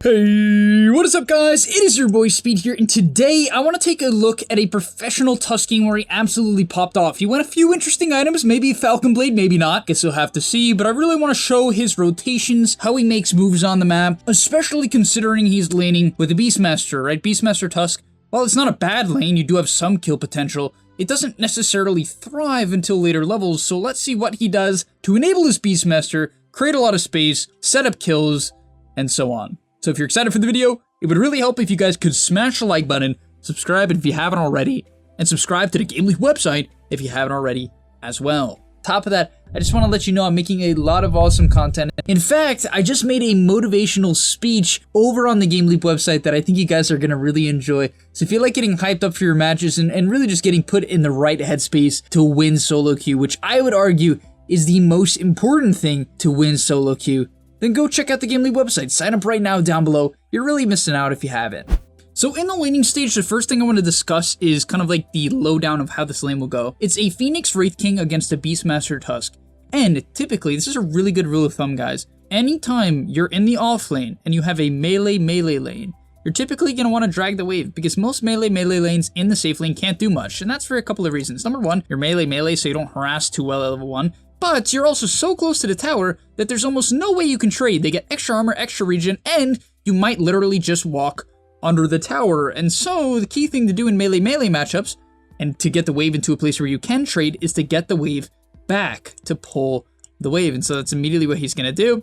Hey, what is up guys? It is your boy Speed here, and today I want to take a look at a professional TUSK game where he absolutely popped off. He went a few interesting items, maybe Falcon Blade, maybe not, guess you'll have to see, but I really want to show his rotations, how he makes moves on the map, especially considering he's laning with a Beastmaster, right? Beastmaster TUSK, while it's not a bad lane, you do have some kill potential, it doesn't necessarily thrive until later levels, so let's see what he does to enable his Beastmaster, create a lot of space, set up kills, and so on. So if you're excited for the video, it would really help if you guys could smash the like button, subscribe if you haven't already, and subscribe to the gameleap website if you haven't already as well. Top of that, I just want to let you know I'm making a lot of awesome content. In fact, I just made a motivational speech over on the gameleap website that I think you guys are going to really enjoy. So if you like getting hyped up for your matches and really just getting put in the right headspace to win solo queue, which I would argue is the most important thing to win solo queue, then go check out the gameleap website. Sign up right now down below. You're really missing out if you haven't. So in the laning stage, the first thing I want to discuss is kind of like the lowdown of how this lane will go. It's a Phoenix Wraith King against a Beastmaster TUSK. And typically, this is a really good rule of thumb, guys. Anytime you're in the off lane and you have a melee lane, you're typically going to want to drag the wave because most melee lanes in the safe lane can't do much. And that's for a couple of reasons. Number one, you're melee so you don't harass too well at level 1. But you're also so close to the tower that there's almost no way you can trade. They get extra armor, extra regen, and you might literally just walk under the tower. And so the key thing to do in melee matchups, and to get the wave into a place where you can trade, is to get the wave back to pull the wave. And so that's immediately what he's going to do.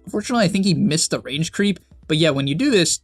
Unfortunately, I think he missed the range creep. But yeah, when you do this,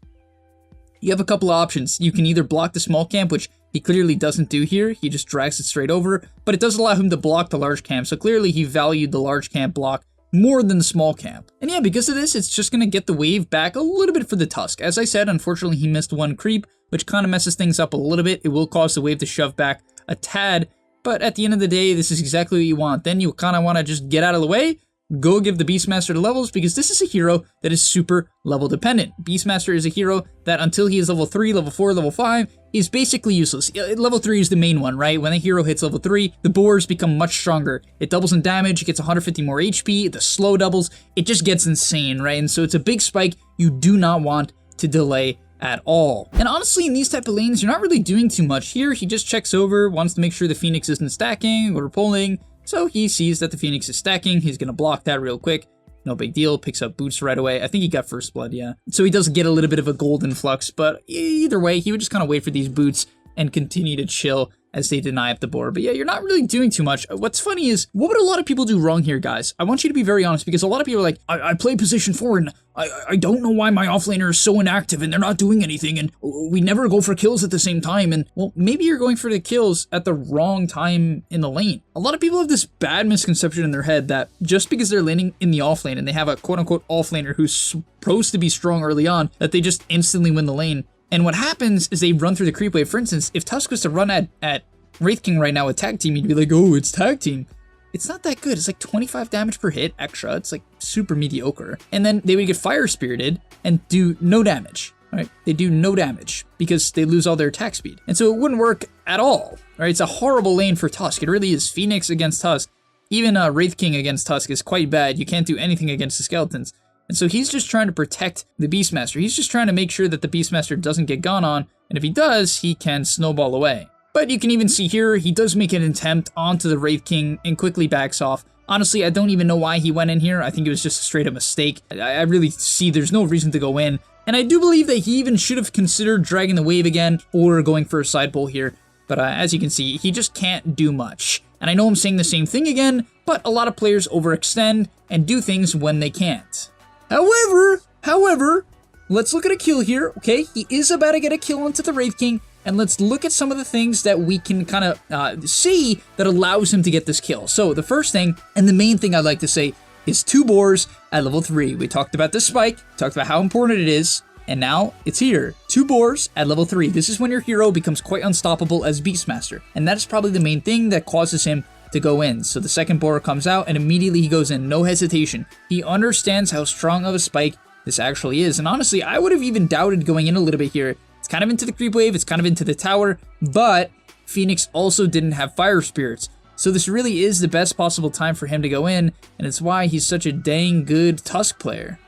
you have a couple of options. You can either block the small camp, which he clearly doesn't do here. He just drags it straight over, but it does allow him to block the large camp. So clearly he valued the large camp block more than the small camp. And yeah, because of this, it's just going to get the wave back a little bit for the TUSK. As I said, unfortunately, he missed one creep, which kind of messes things up a little bit. It will cause the wave to shove back a tad, but at the end of the day, this is exactly what you want. Then you kind of want to just get out of the way, go give the Beastmaster the levels, because this is a hero that is super level dependent. Beastmaster is a hero that until he is level 3, level 4, level 5, is basically useless. Level 3 is the main one, right? When a hero hits level 3, the boars become much stronger. It doubles in damage, it gets 150 more HP, the slow doubles, it just gets insane, right? And so it's a big spike you do not want to delay at all. And honestly, in these type of lanes, you're not really doing too much. Here, he just checks over, wants to make sure the Phoenix isn't stacking or pulling. So he sees that the Phoenix is stacking, he's gonna block that real quick. No big deal, picks up boots right away. I think he got first blood, yeah. So he does get a little bit of a golden flux, but either way, he would just kind of wait for these boots and continue to chill as they deny up the board. But yeah, you're not really doing too much. What's funny is, what would a lot of people do wrong here, guys? I want you to be very honest, because a lot of people are like, I play position 4 and I don't know why my offlaner is so inactive and they're not doing anything and we never go for kills at the same time. And well, maybe you're going for the kills at the wrong time in the lane. A lot of people have this bad misconception in their head that just because they're laning in the offlane and they have a quote-unquote offlaner who's supposed to be strong early on, that they just instantly win the lane. And what happens is they run through the creep wave. For instance, if TUSK was to run at Wraith King right now with tag team, you'd be like, oh, it's tag team. It's not that good. It's like 25 damage per hit extra. It's like super mediocre. And then they would get fire spirited and do no damage, right? They do no damage because they lose all their attack speed. And so it wouldn't work at all, right? It's a horrible lane for TUSK. It really is. Phoenix against TUSK. Even Wraith King against TUSK is quite bad. You can't do anything against the skeletons. And so he's just trying to protect the Beastmaster. He's just trying to make sure that the Beastmaster doesn't get gone on. And if he does, he can snowball away. But you can even see here, he does make an attempt onto the Wraith King and quickly backs off. Honestly, I don't even know why he went in here. I think it was just a straight up mistake. I really see there's no reason to go in. And I do believe that he even should have considered dragging the wave again or going for a side pull here. But as you can see, he just can't do much. And I know I'm saying the same thing again, but a lot of players overextend and do things when they can't. However, let's look at a kill here, okay? He is about to get a kill onto the Wraith King. And let's look at some of the things that we can kind of see that allows him to get this kill. So the first thing, and the main thing I'd like to say, is 2 boars at level 3. We talked about the spike, talked about how important it is, and now it's here. 2 boars at level 3. This is when your hero becomes quite unstoppable as Beastmaster. And that is probably the main thing that causes him to go in. So the second boar comes out and immediately he goes in, no hesitation. He understands how strong of a spike this actually is. And honestly, I would have even doubted going in a little bit here. It's kind of into the creep wave, it's kind of into the tower, but Phoenix also didn't have fire spirits. So this really is the best possible time for him to go in, and it's why he's such a dang good TUSK player.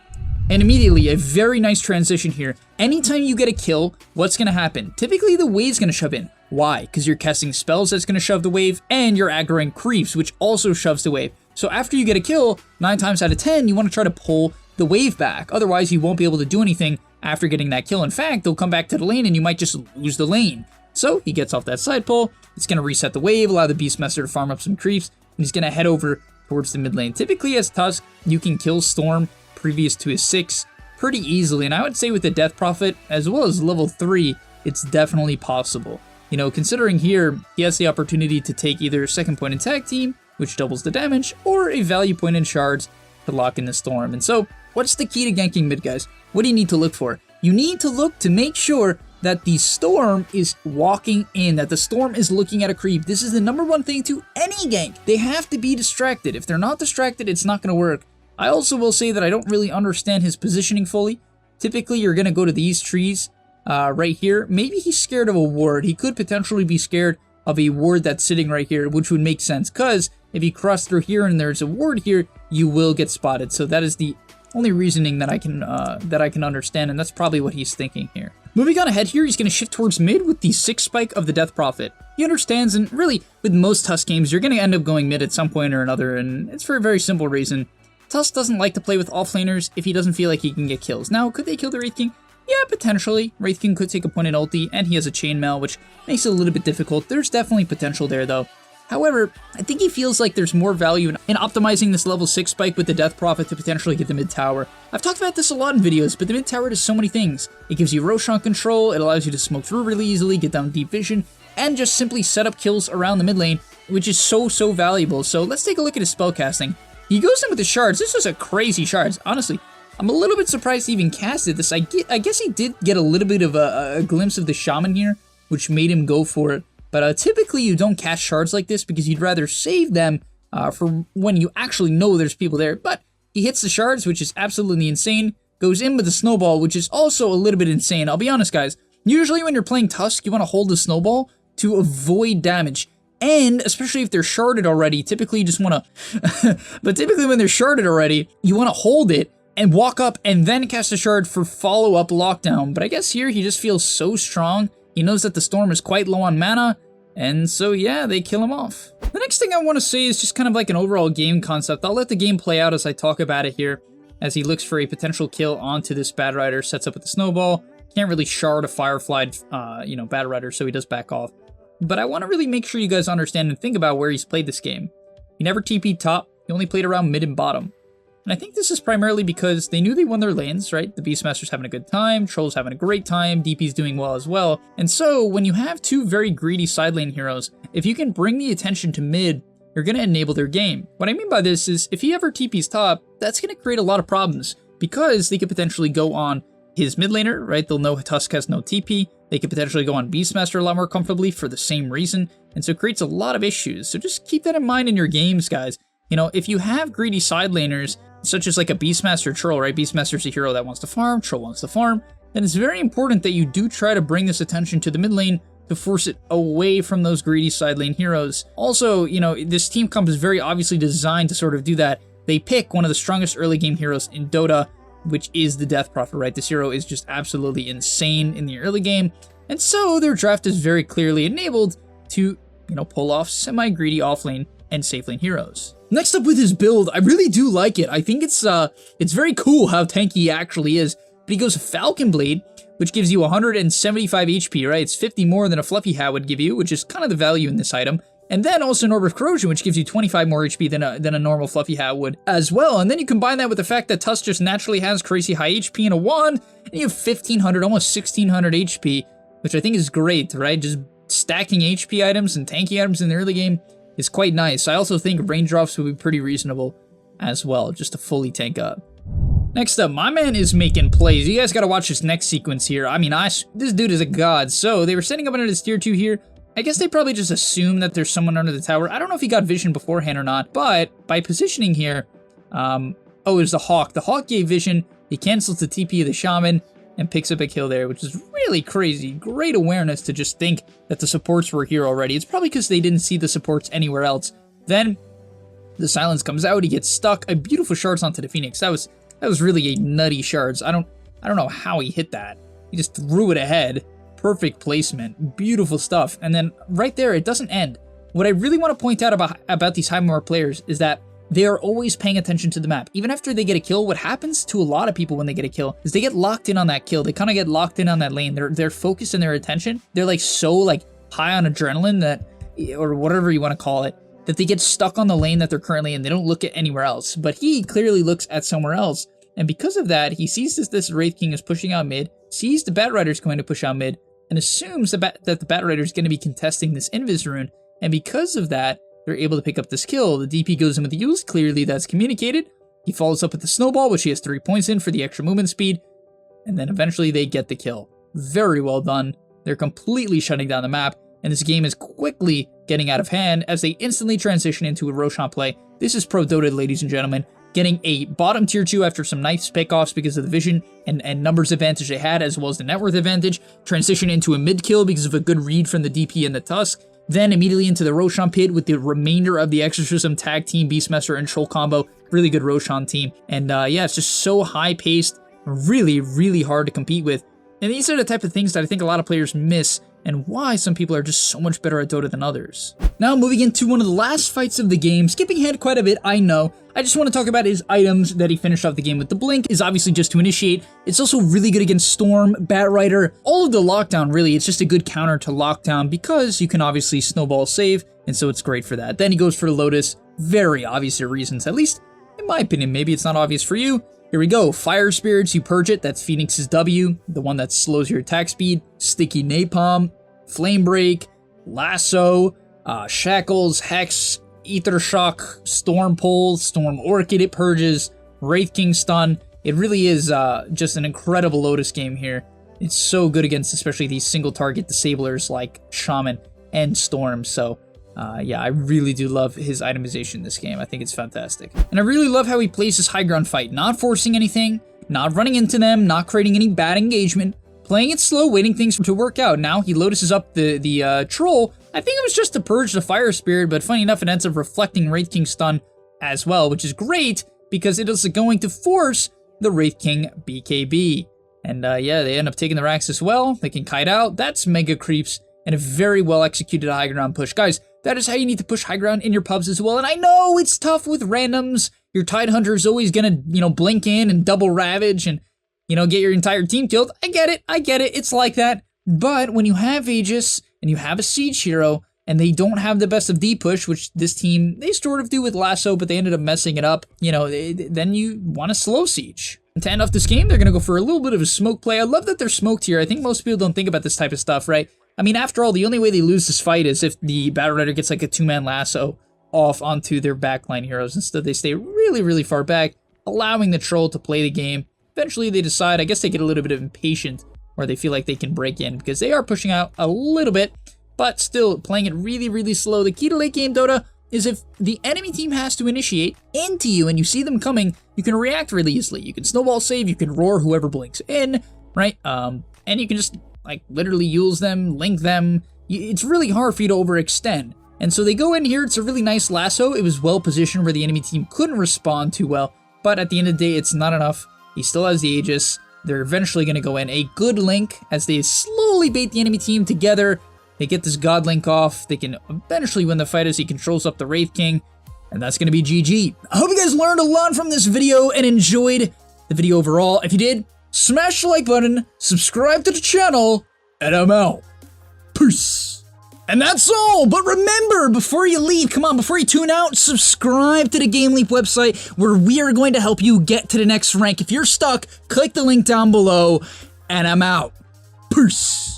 And immediately, a very nice transition here. Anytime you get a kill, what's going to happen? Typically, the wave's going to shove in. Why? Because you're casting spells that's going to shove the wave, and you're aggroing creeps, which also shoves the wave. So after you get a kill, 9 times out of 10, you want to try to pull the wave back. Otherwise, you won't be able to do anything after getting that kill. In fact, they'll come back to the lane, and you might just lose the lane. So he gets off that side pull. It's going to reset the wave, allow the Beastmaster to farm up some creeps, and he's going to head over towards the mid lane. Typically, as Tusk, you can kill Storm previous to his 6 pretty easily, and I would say with the Death Prophet, as well as level 3, it's definitely possible. You know, considering here, he has the opportunity to take either a second point in tag team, which doubles the damage, or a value point in shards to lock in the Storm. And so, what's the key to ganking mid, guys? What do you need to look for? You need to look to make sure that the Storm is walking in, that the Storm is looking at a creep. This is the #1 thing to any gank. They have to be distracted. If they're not distracted, it's not going to work. I also will say that I don't really understand his positioning fully. Typically, you're going to go to these trees right here. Maybe he's scared of a ward. He could potentially be scared of a ward that's sitting right here, which would make sense, because if you cross through here and there's a ward here, you will get spotted. So that is the only reasoning that I can understand, and that's probably what he's thinking here. Moving on ahead here, he's going to shift towards mid with the 6 spike of the Death Prophet. He understands, and really, with most Tusk games, you're going to end up going mid at some point or another, and it's for a very simple reason. Tusk doesn't like to play with offlaners if he doesn't feel like he can get kills. Now, could they kill the Wraith King? Yeah, potentially. Wraith King could take a point in ulti, and he has a chainmail, which makes it a little bit difficult. There's definitely potential there, though. However, I think he feels like there's more value in optimizing this level 6 spike with the Death Prophet to potentially get the mid tower. I've talked about this a lot in videos, but the mid tower does so many things. It gives you Roshan control, it allows you to smoke through really easily, get down deep vision, and just simply set up kills around the mid lane, which is so valuable. So let's take a look at his spellcasting. He goes in with the shards. This is a crazy shards. Honestly, I'm a little bit surprised he even casted this. I guess he did get a little bit of a glimpse of the shaman here, which made him go for it. But typically you don't cast shards like this because you'd rather save them for when you actually know there's people there. But he hits the shards, which is absolutely insane. Goes in with the snowball, which is also a little bit insane. I'll be honest, guys. Usually when you're playing Tusk, you want to hold the snowball to avoid damage. And especially if they're sharded already, typically you just want to... but typically when they're sharded already, you want to hold it and walk up and then cast a shard for follow-up lockdown. But I guess here he just feels so strong. He knows that the Storm is quite low on mana. And so yeah, they kill him off. The next thing I want to say is just kind of like an overall game concept. I'll let the game play out as I talk about it here. As he looks for a potential kill onto this Bad Rider, sets up with the snowball. Can't really shard a Firefly, Bad Rider, so he does back off. But I want to really make sure you guys understand and think about where he's played this game. He never TP'd top, he only played around mid and bottom. And I think this is primarily because they knew they won their lanes, right? The Beastmaster's having a good time, Troll's having a great time, DP's doing well as well. And so, when you have two very greedy side lane heroes, if you can bring the attention to mid, you're going to enable their game. What I mean by this is, if he ever TP's top, that's going to create a lot of problems, because they could potentially go on his mid laner, right? They'll know Tusk has no TP. They could potentially go on Beastmaster a lot more comfortably for the same reason, and so it creates a lot of issues. So just keep that in mind in your games, guys. You know, if you have greedy side laners, such as like a Beastmaster Troll, right? Beastmaster's a hero that wants to farm, Troll wants to farm, then it's very important that you do try to bring this attention to the mid lane to force it away from those greedy side lane heroes. Also, you know, this team comp is very obviously designed to sort of do that. They pick one of the strongest early game heroes in Dota, which is the Death Prophet, right? This hero is just absolutely insane in the early game, and so their draft is very clearly enabled to, pull off semi-greedy offlane and safe lane heroes. Next up with his build, I really do like it. I think it's very cool how tanky he actually is. But he goes Falcon Blade, which gives you 175 HP, right? It's 50 more than a Fluffy Hat would give you, which is kind of the value in this item. And then also an Orb of Corrosion, which gives you 25 more HP than a normal Fluffy Hat would as well. And then you combine that with the fact that Tusk just naturally has crazy high HP in a wand, and you have 1500, almost 1600 HP, which I think is great, right? Just stacking HP items and tanky items in the early game is quite nice. I also think raindrops would be pretty reasonable as well, just to fully tank up. Next up, my man is making plays. You guys gotta watch this next sequence here. I mean, this dude is a god. So they were setting up under this tier 2 here. I guess they probably just assumed that there's someone under the tower. I don't know if he got vision beforehand or not, but by positioning here, it was the Hawk. The Hawk gave vision, he cancels the TP of the Shaman, and picks up a kill there, which is really crazy. Great awareness to just think that the supports were here already. It's probably because they didn't see the supports anywhere else. Then, the silence comes out, he gets stuck, a beautiful shards onto the Phoenix. That was That was really a nutty shards. I don't know how he hit that. He just threw it ahead. Perfect placement. Beautiful stuff. And then right there, it doesn't end. What I really want to point out about these Highmore players is that they are always paying attention to the map. Even after they get a kill, what happens to a lot of people when they get a kill is they get locked in on that kill. They kind of get locked in on that lane. They're focused in their attention. They're like so like high on adrenaline that, or whatever you want to call it, that they get stuck on the lane that they're currently in. They don't look at anywhere else. But he clearly looks at somewhere else. And because of that, he sees this Wraith King is pushing out mid, sees the Bat Rider's going to push out mid, and assumes that the Bat Rider is going to be contesting this Invis rune. And because of that, they're able to pick up this kill. The DP goes in with the use. Clearly that's communicated. He follows up with the snowball, which he has 3 points in for the extra movement speed. And then eventually they get the kill. Very well done. They're completely shutting down the map. And this game is quickly getting out of hand as they instantly transition into a Roshan play. This is pro Dota, ladies and gentlemen. Getting a bottom tier 2 after some nice pickoffs because of the vision and numbers advantage they had, as well as the net worth advantage. Transition into a mid kill because of a good read from the DP and the Tusk. Then immediately into the Roshan pit with the remainder of the Exorcism tag team, Beastmaster and Troll combo. Really good Roshan team. And yeah, it's just so high paced, really, really hard to compete with. And these are the type of things that I think a lot of players miss, and why some people are just so much better at Dota than others. Now moving into one of the last fights of the game, skipping ahead quite a bit, I know. I just want to talk about his items that he finished off the game with. The Blink is obviously just to initiate. It's also really good against Storm, Bat Rider, all of the lockdown really. It's just a good counter to lockdown because you can obviously snowball save, and so it's great for that. Then he goes for the Lotus, very obvious reasons, at least in my opinion. Maybe it's not obvious for you. Here we go, Fire Spirits, you purge it, that's Phoenix's W, the one that slows your attack speed, Sticky Napalm, Flame Break, Lasso, Shackles, Hex, Ether Shock, Storm Pole, Storm Orchid it purges, Wraith King Stun. It really is just an incredible Lotus game here. It's so good against especially these single target disablers like Shaman and Storm, so yeah, I really do love his itemization in this game. I think it's fantastic. And I really love how he plays his high ground fight, not forcing anything, not running into them, not creating any bad engagement, playing it slow, waiting things to work out. Now he Lotuses up the Troll. I think it was just to purge the Fire Spirit, but funny enough, it ends up reflecting Wraith King Stun as well, which is great because it is going to force the Wraith King BKB. And yeah, they end up taking the racks as well. They can kite out. That's mega creeps and a very well executed high ground push. Guys, that is how you need to push high ground in your pubs as well. And I know it's tough with randoms. Your Tide Hunter is always gonna, blink in and double ravage and, get your entire team killed. I get it. It's like that. But when you have Aegis and you have a Siege hero and they don't have the best of D push, which this team, they sort of do with Lasso, but they ended up messing it up, then you want to slow Siege. And to end off this game, they're going to go for a little bit of a smoke play. I love that they're smoked here. I think most people don't think about this type of stuff, right? I mean, after all, the only way they lose this fight is if the Battle Rider gets like a 2-man lasso off onto their backline heroes. Instead, they stay really, really far back, allowing the Troll to play the game. Eventually, they decide, I guess they get a little bit of impatient, where they feel like they can break in, because they are pushing out a little bit, but still playing it really, really slow. The key to late game Dota is if the enemy team has to initiate into you and you see them coming, you can react really easily. You can snowball save, you can roar whoever blinks in, right? And you can just literally use them, link them. It's really hard for you to overextend. And so they go in here, it's a really nice lasso. It was well positioned where the enemy team couldn't respond too well, but at the end of the day, it's not enough. He still has the Aegis. They're eventually going to go in. A good link as they slowly bait the enemy team together. They get this God link off. They can eventually win the fight as he controls up the Wraith King. And that's going to be GG. I hope you guys learned a lot from this video and enjoyed the video overall. If you did, smash the like button, subscribe to the channel, and I'm out. Peace. And that's all, but remember, before you leave, come on, before you tune out, subscribe to the GameLeap website where we are going to help you get to the next rank. If you're stuck, click the link down below, and I'm out. Peace.